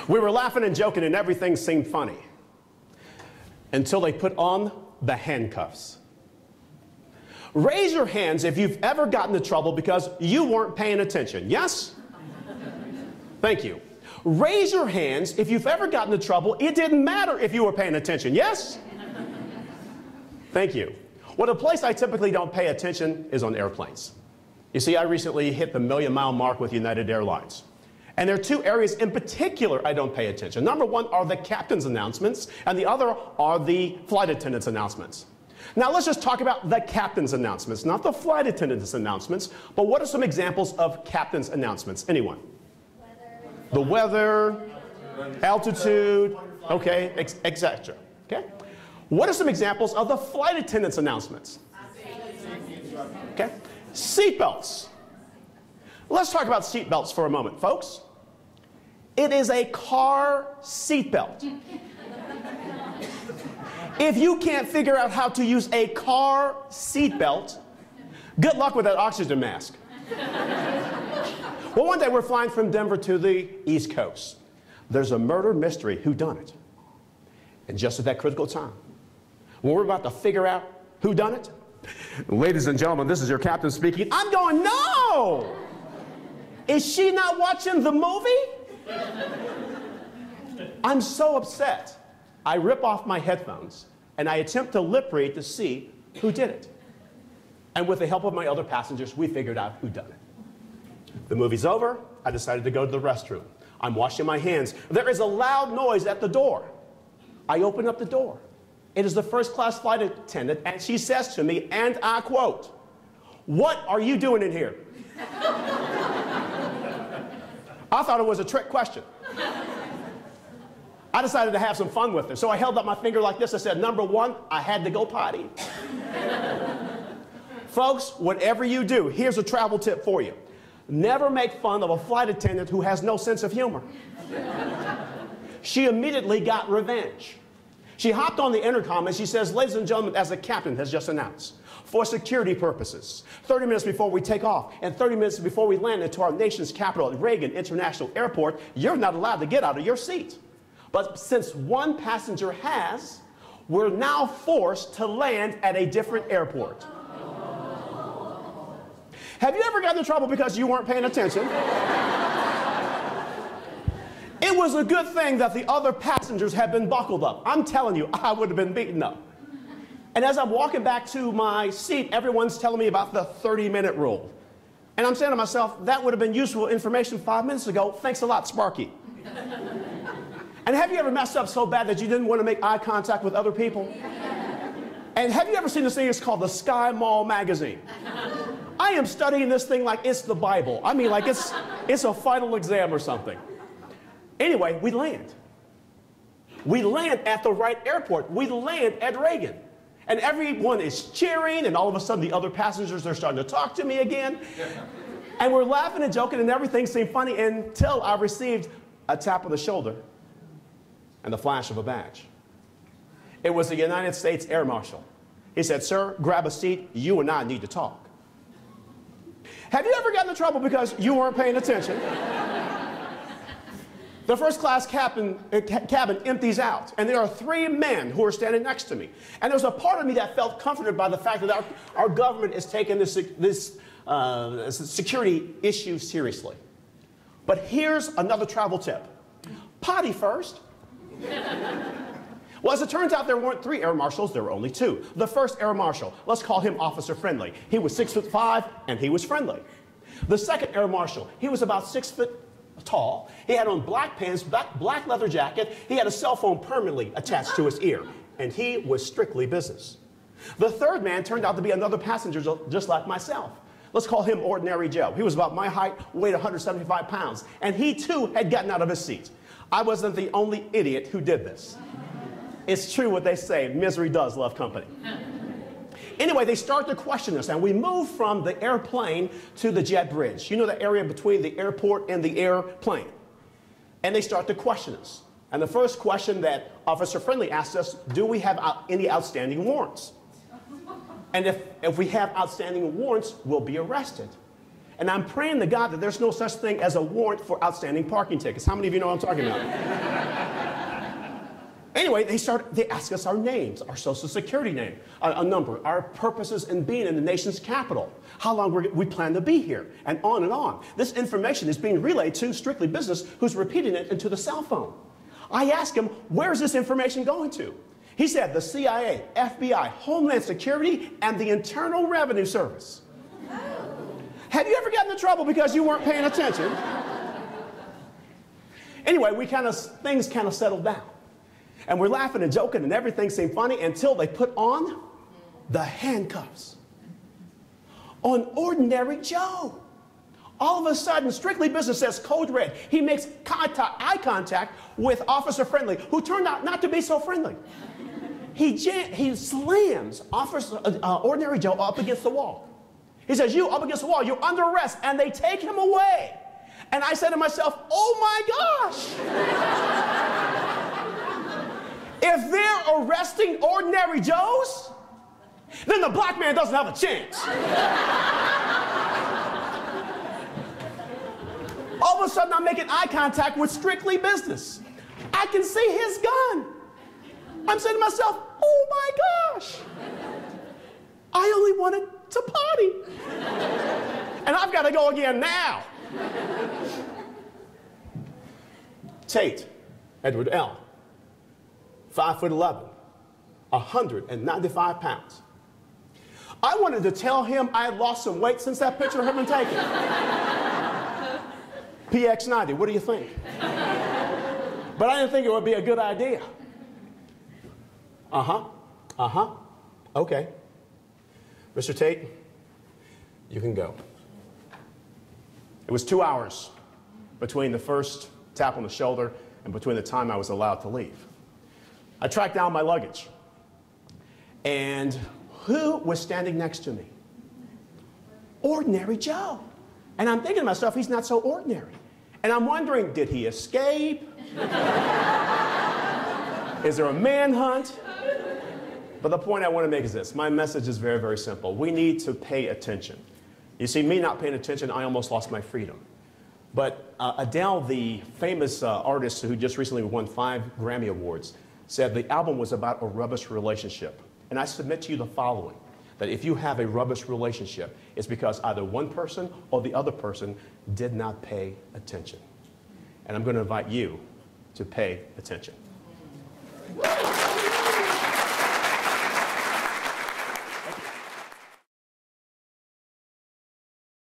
We were laughing and joking and everything seemed funny until they put on the handcuffs. Raise your hands if you've ever gotten into trouble because you weren't paying attention. Yes? Thank you. Raise your hands if you've ever gotten into trouble. It didn't matter if you were paying attention. Yes? Thank you. Well, the place I typically don't pay attention is on airplanes. You see, I recently hit the million-mile mark with United Airlines. And there are two areas in particular I don't pay attention. Number one are the captain's announcements, and the other are the flight attendant's announcements. Now let's just talk about the captain's announcements, not the flight attendant's announcements, but what are some examples of captain's announcements? Anyone? The weather, altitude, okay, etc. Okay? What are some examples of the flight attendant's announcements? Okay? Seatbelts. Let's talk about seatbelts for a moment, folks. It is a car seatbelt. If you can't figure out how to use a car seatbelt, good luck with that oxygen mask. Well, one day we're flying from Denver to the East Coast. There's a murder mystery whodunit. And just at that critical time, when we're about to figure out who done it, ladies and gentlemen, this is your captain speaking. I'm going, no! Is she not watching the movie? I'm so upset. I rip off my headphones and I attempt to lip read to see who did it. And with the help of my other passengers, we figured out who done it. The movie's over. I decided to go to the restroom. I'm washing my hands. There is a loud noise at the door. I open up the door. It is the first-class flight attendant, and she says to me, and I quote, "What are you doing in here?" I thought it was a trick question. I decided to have some fun with her, so I held up my finger like this. I said, number one, I had to go potty. Folks, whatever you do, here's a travel tip for you. Never make fun of a flight attendant who has no sense of humor. She immediately got revenge. She hopped on the intercom and she says, ladies and gentlemen, as the captain has just announced, for security purposes, 30 minutes before we take off and 30 minutes before we land into our nation's capital at Reagan International Airport, you're not allowed to get out of your seat. But since one passenger has, we're now forced to land at a different airport. Have you ever gotten in trouble because you weren't paying attention? It was a good thing that the other passengers had been buckled up. I'm telling you, I would have been beaten up. And as I'm walking back to my seat, everyone's telling me about the 30-minute rule. And I'm saying to myself, that would have been useful information 5 minutes ago. Thanks a lot, Sparky. And have you ever messed up so bad that you didn't want to make eye contact with other people? And have you ever seen this thing? It's called the Sky Mall magazine. I am studying this thing like it's the Bible. I mean, like it's a final exam or something. Anyway, we land. We land at the right airport. We land at Reagan. And everyone is cheering, and all of a sudden the other passengers are starting to talk to me again. And we're laughing and joking, and everything seemed funny until I received a tap on the shoulder and the flash of a badge. It was the United States Air Marshal. He said, sir, grab a seat. You and I need to talk. Have you ever gotten in trouble because you weren't paying attention? The first class cabin empties out, and there are 3 men who are standing next to me. And there's a part of me that felt comforted by the fact that our government is taking this security issue seriously. But here's another travel tip. Potty first. Well, as it turns out, there weren't 3 air marshals, there were only 2. The first air marshal, let's call him Officer Friendly. He was 6'5", and he was friendly. The second air marshal, he was about 6 foot tall. He had on black pants, black leather jacket. He had a cell phone permanently attached to his ear, and he was strictly business. The third man turned out to be another passenger just like myself. Let's call him Ordinary Joe. He was about my height, weighed 175 pounds, and he too had gotten out of his seat. I wasn't the only idiot who did this. It's true what they say, misery does love company. Anyway, they start to question us, and we move from the airplane to the jet bridge. You know, the area between the airport and the airplane. And they start to question us. And the first question that Officer Friendly asked us, do we have any outstanding warrants? And if we have outstanding warrants, we'll be arrested. And I'm praying to God that there's no such thing as a warrant for outstanding parking tickets. How many of you know what I'm talking about? Anyway, they ask us our names, our social security name, a number, our purposes in being in the nation's capital, how long we plan to be here, and on and on. This information is being relayed to Strictly Business, who's repeating it into the cell phone. I asked him, where's this information going to? He said the CIA, FBI, Homeland Security, and the Internal Revenue Service. Have you ever gotten in trouble because you weren't paying attention? Anyway, things kind of settled down. And we're laughing and joking and everything seemed funny until they put on the handcuffs on Ordinary Joe. All of a sudden, Strictly Business says code red. He makes eye contact with Officer Friendly, who turned out not to be so friendly. He slams Ordinary Joe up against the wall. He says, you up against the wall, you're under arrest, and they take him away. And I said to myself, oh my gosh. If they're arresting Ordinary Joes, then the black man doesn't have a chance. All of a sudden, I'm making eye contact with Strictly Business. I can see his gun. I'm saying to myself, oh my gosh. I only wanted to potty. And I've got to go again now. Tate, Edward L., 5'11", 195 pounds. I wanted to tell him I had lost some weight since that picture had been taken. PX90, what do you think? But I didn't think it would be a good idea. Okay. Mr. Tate, you can go. It was 2 hours between the first tap on the shoulder and between the time I was allowed to leave. I tracked down my luggage. And who was standing next to me? Ordinary Joe. And I'm thinking to myself, he's not so ordinary. And I'm wondering, did he escape? Is there a manhunt? But the point I want to make is this. My message is very, very simple. We need to pay attention. You see, me not paying attention, I almost lost my freedom. But Adele, the famous artist who just recently won 5 Grammy Awards, said the album was about a rubbish relationship. And I submit to you the following, that if you have a rubbish relationship, it's because either one person or the other person did not pay attention. And I'm going to invite you to pay attention.